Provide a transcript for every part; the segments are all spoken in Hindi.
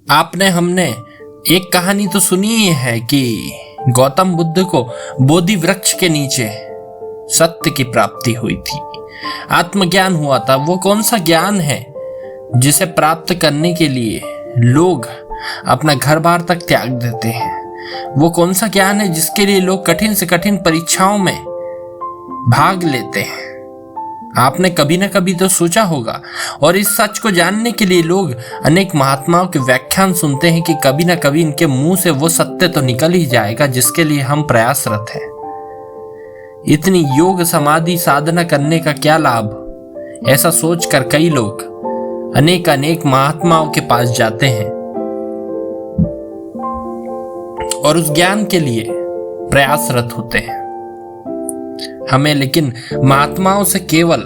आपने हमने एक कहानी तो सुनी ही है कि गौतम बुद्ध को बोधि वृक्ष के नीचे सत्य की प्राप्ति हुई थी, आत्मज्ञान हुआ था। वो कौन सा ज्ञान है जिसे प्राप्त करने के लिए लोग अपना घर बार तक त्याग देते हैं? वो कौन सा ज्ञान है जिसके लिए लोग कठिन से कठिन परीक्षाओं में भाग लेते हैं? आपने कभी ना कभी तो सोचा होगा। और इस सच को जानने के लिए लोग अनेक महात्माओं के व्याख्यान सुनते हैं कि कभी ना कभी इनके मुंह से वो सत्य तो निकल ही जाएगा जिसके लिए हम प्रयासरत हैं। इतनी योग समाधि साधना करने का क्या लाभ? ऐसा सोचकर कई लोग अनेक महात्माओं के पास जाते हैं और उस ज्ञान के लिए प्रयासरत होते हैं। हमें लेकिन महात्माओं से केवल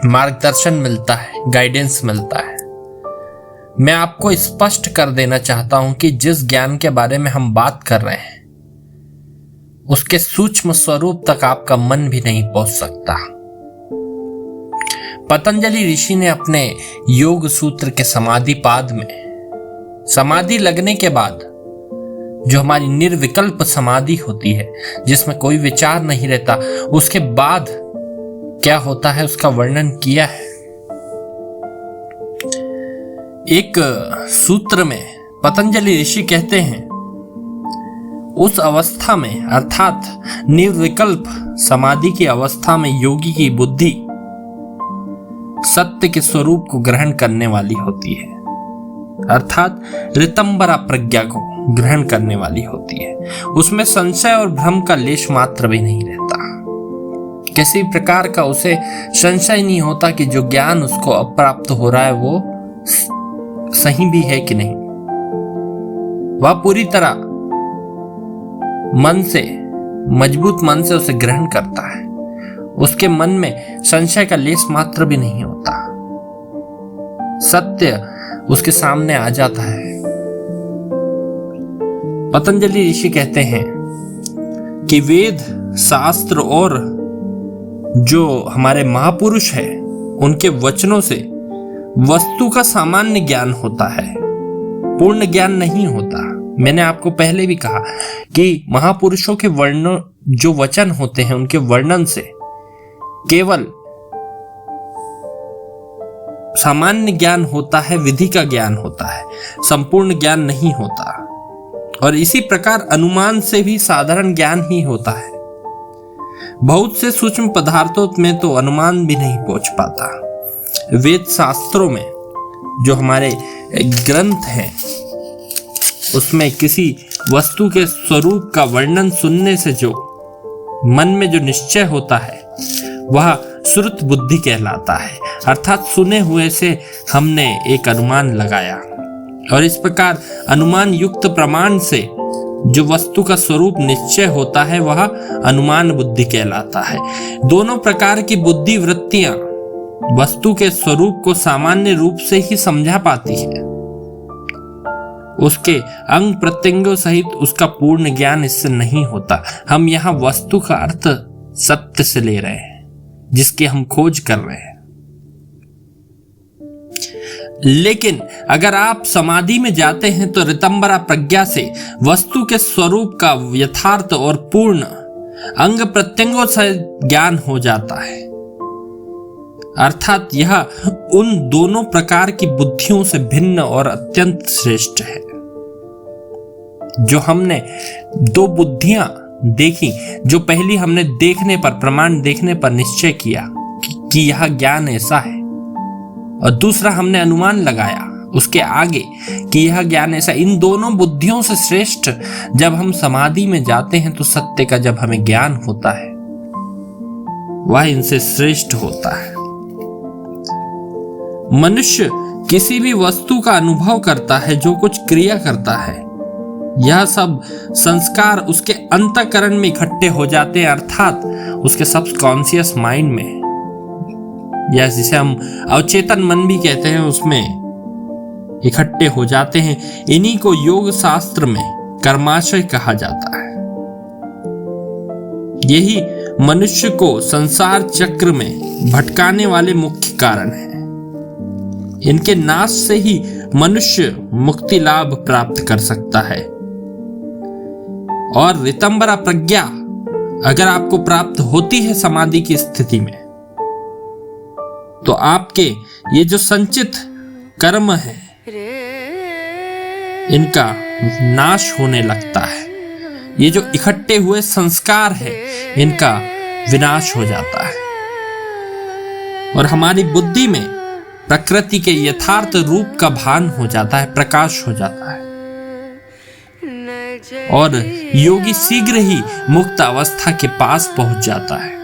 मार्गदर्शन मिलता है, गाइडेंस मिलता है। मैं आपको स्पष्ट कर देना चाहता हूं कि जिस ज्ञान के बारे में हम बात कर रहे हैं उसके सूक्ष्म स्वरूप तक आपका मन भी नहीं पहुंच सकता। पतंजलि ऋषि ने अपने योग सूत्र के समाधि पाद में समाधि लगने के बाद जो हमारी निर्विकल्प समाधि होती है, जिसमें कोई विचार नहीं रहता, उसके बाद क्या होता है उसका वर्णन किया है। एक सूत्र में पतंजलि ऋषि कहते हैं, उस अवस्था में अर्थात निर्विकल्प समाधि की अवस्था में योगी की बुद्धि सत्य के स्वरूप को ग्रहण करने वाली होती है, अर्थात ऋतंबरा प्रज्ञा को ग्रहण करने वाली होती है। उसमें संशय और भ्रम का लेश मात्र भी नहीं रहता। किसी प्रकार का उसे संशय नहीं होता कि जो ज्ञान उसको अप्राप्त हो रहा है वो सही भी है कि नहीं। वह पूरी तरह मन से, मजबूत मन से उसे ग्रहण करता है। उसके मन में संशय का लेश मात्र भी नहीं होता। सत्य उसके सामने आ जाता है। पतंजलि ऋषि कहते हैं कि वेद, शास्त्र और जो हमारे महापुरुष हैं उनके वचनों से वस्तु का सामान्य ज्ञान होता है, पूर्ण ज्ञान नहीं होता। मैंने आपको पहले भी कहा कि महापुरुषों के वर्ण जो वचन होते हैं उनके वर्णन से केवल सामान्य ज्ञान होता है, विधि का ज्ञान होता है, संपूर्ण ज्ञान नहीं होता। और इसी प्रकार अनुमान से भी साधारण ज्ञान ही होता है। बहुत से सूक्ष्म पदार्थों में तो अनुमान भी नहीं पहुंच पाता। वेद शास्त्रों में जो हमारे ग्रंथ हैं उसमें किसी वस्तु के स्वरूप का वर्णन सुनने से जो मन में जो निश्चय होता है वह श्रुत बुद्धि कहलाता है, अर्थात सुने हुए से हमने एक अनुमान लगाया। और इस प्रकार अनुमान युक्त प्रमाण से जो वस्तु का स्वरूप निश्चय होता है वह अनुमान बुद्धि कहलाता है। दोनों प्रकार की बुद्धि वृत्तियां वस्तु के स्वरूप को सामान्य रूप से ही समझा पाती है। उसके अंग प्रत्यंगों सहित उसका पूर्ण ज्ञान इससे नहीं होता। हम यहाँ वस्तु का अर्थ सत्य से ले रहे हैं जिसकी हम खोज कर रहे हैं। लेकिन अगर आप समाधि में जाते हैं तो ऋतंबरा प्रज्ञा से वस्तु के स्वरूप का यथार्थ और पूर्ण अंग प्रत्यंगों से ज्ञान हो जाता है, अर्थात यह उन दोनों प्रकार की बुद्धियों से भिन्न और अत्यंत श्रेष्ठ है। जो हमने दो बुद्धियां देखी, जो पहली हमने देखने पर, प्रमाण देखने पर निश्चय किया कि यह ज्ञान ऐसा है, और दूसरा हमने अनुमान लगाया उसके आगे कि यह ज्ञान ऐसा। इन दोनों बुद्धियों से श्रेष्ठ जब हम समाधि में जाते हैं तो सत्य का जब हमें ज्ञान होता है वह इनसे श्रेष्ठ होता है। मनुष्य किसी भी वस्तु का अनुभव करता है, जो कुछ क्रिया करता है, यह सब संस्कार उसके अंतःकरण में इकट्ठे हो जाते हैं, अर्थात उसके सबकॉन्शियस माइंड में, या जिसे हम अवचेतन मन भी कहते हैं, उसमें इकट्ठे हो जाते हैं। इन्हीं को योग शास्त्र में कर्माशय कहा जाता है। यही मनुष्य को संसार चक्र में भटकाने वाले मुख्य कारण हैं। इनके नाश से ही मनुष्य मुक्ति लाभ प्राप्त कर सकता है। और ऋतंबरा प्रज्ञा अगर आपको प्राप्त होती है समाधि की स्थिति में, तो आपके ये जो संचित कर्म है इनका नाश होने लगता है। ये जो इकट्ठे हुए संस्कार है इनका विनाश हो जाता है और हमारी बुद्धि में प्रकृति के यथार्थ रूप का भान हो जाता है, प्रकाश हो जाता है और योगी शीघ्र ही मुक्त अवस्था के पास पहुंच जाता है।